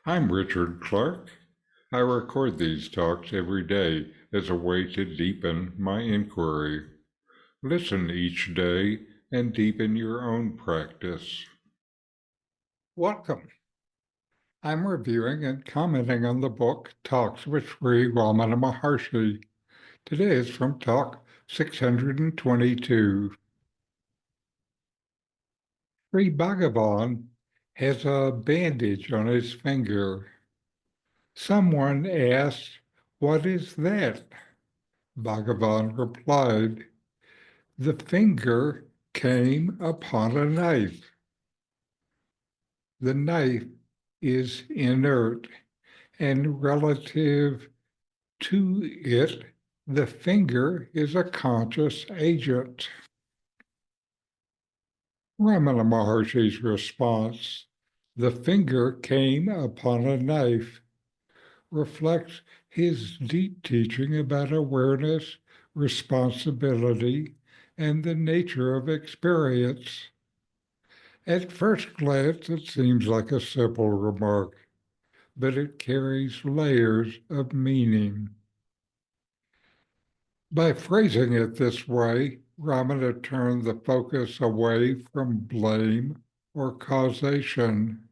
I'm Richard Clarke. I record these talks every day as a way to deepen my inquiry. Listen each day and deepen your own practice. Welcome. I'm reviewing and commenting on the book Talks with Sri Ramana Maharshi. Today is from Talk 622. Sri Bhagavan has a bandage on his finger. Someone asked, "What is that?" Bhagavan replied, "The finger came upon a knife. The knife is inert, and relative to it, the finger is a conscious agent." Ramana Maharshi's response, "The finger came upon a knife," reflects his deep teaching about awareness, responsibility, and the nature of experience. At first glance, it seems like a simple remark, but it carries layers of meaning. By phrasing it this way, Ramana turned the focus away from blame or causation.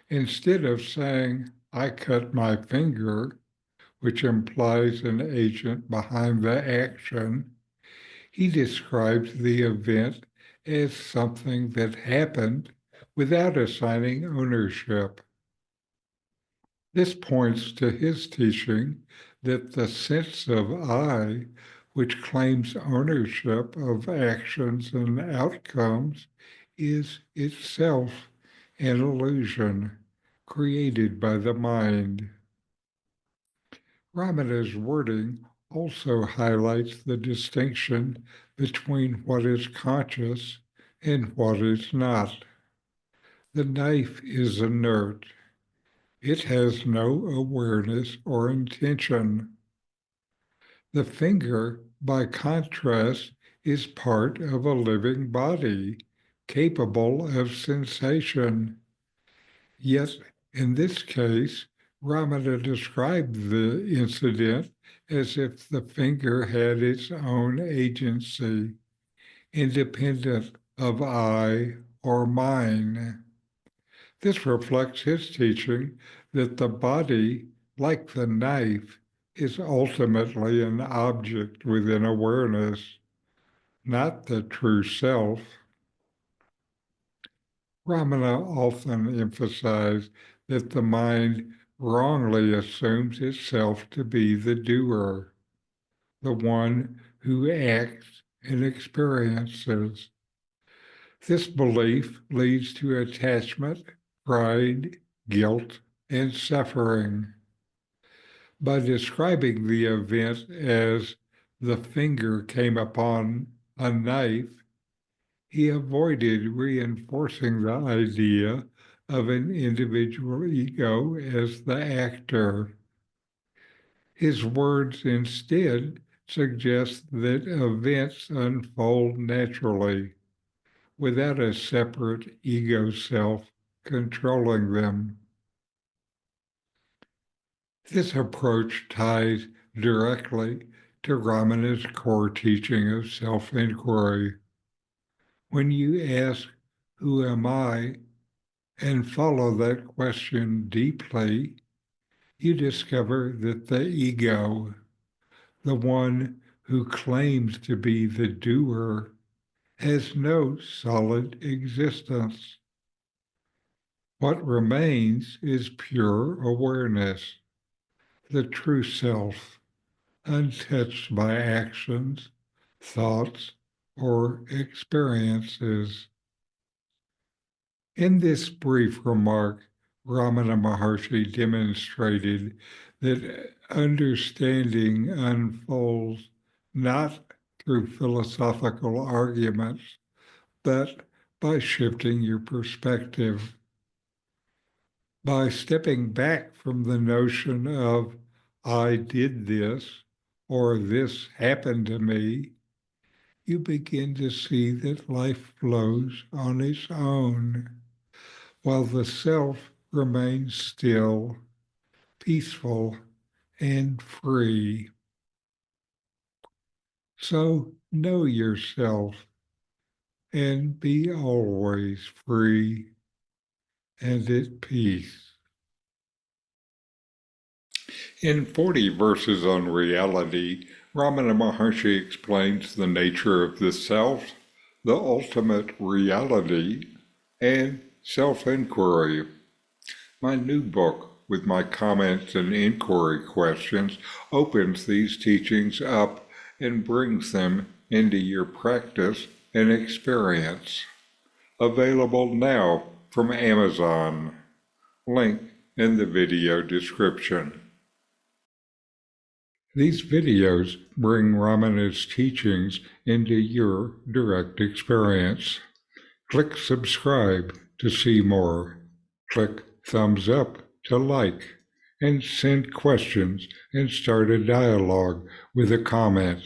Instead of saying, "I cut my finger," which implies an agent behind the action, he describes the event as something that happened without assigning ownership. This points to his teaching that the sense of I, which claims ownership of actions and outcomes, is itself an illusion created by the mind. Ramana's wording also highlights the distinction between what is conscious and what is not. The knife is inert. It has no awareness or intention. The finger, by contrast, is part of a living body, capable of sensation. Yet, in this case, Ramana described the incident as if the finger had its own agency, independent of I or mine. This reflects his teaching that the body, like the knife, is ultimately an object within awareness, not the true self. Ramana often emphasized that the mind wrongly assumes itself to be the doer, the one who acts and experiences. This belief leads to attachment, pride, guilt, and suffering. By describing the event as the finger came upon a knife, he avoided reinforcing the idea of an individual ego as the actor. His words instead suggest that events unfold naturally, without a separate ego self controlling them. This approach ties directly to Ramana's core teaching of self-inquiry. When you ask, "Who am I?" and follow that question deeply, you discover that the ego, the one who claims to be the doer, has no solid existence. What remains is pure awareness, the true self, untouched by actions, thoughts, or experiences. In this brief remark, Ramana Maharshi demonstrated that understanding unfolds not through philosophical arguments, but by shifting your perspective. By stepping back from the notion of "I did this" or "this happened to me," you begin to see that life flows on its own, while the self remain still, peaceful, and free. So know yourself and be always free and at peace. In 40 Verses on Reality, Ramana Maharshi explains the nature of the self, the ultimate reality, and self-inquiry. My new book, with my comments and inquiry questions, opens these teachings up and brings them into your practice and experience. Available now from Amazon. Link in the video description. These videos bring Ramana's teachings into your direct experience. Click subscribe to see more. Click thumbs up to like, and send questions and start a dialogue with a comment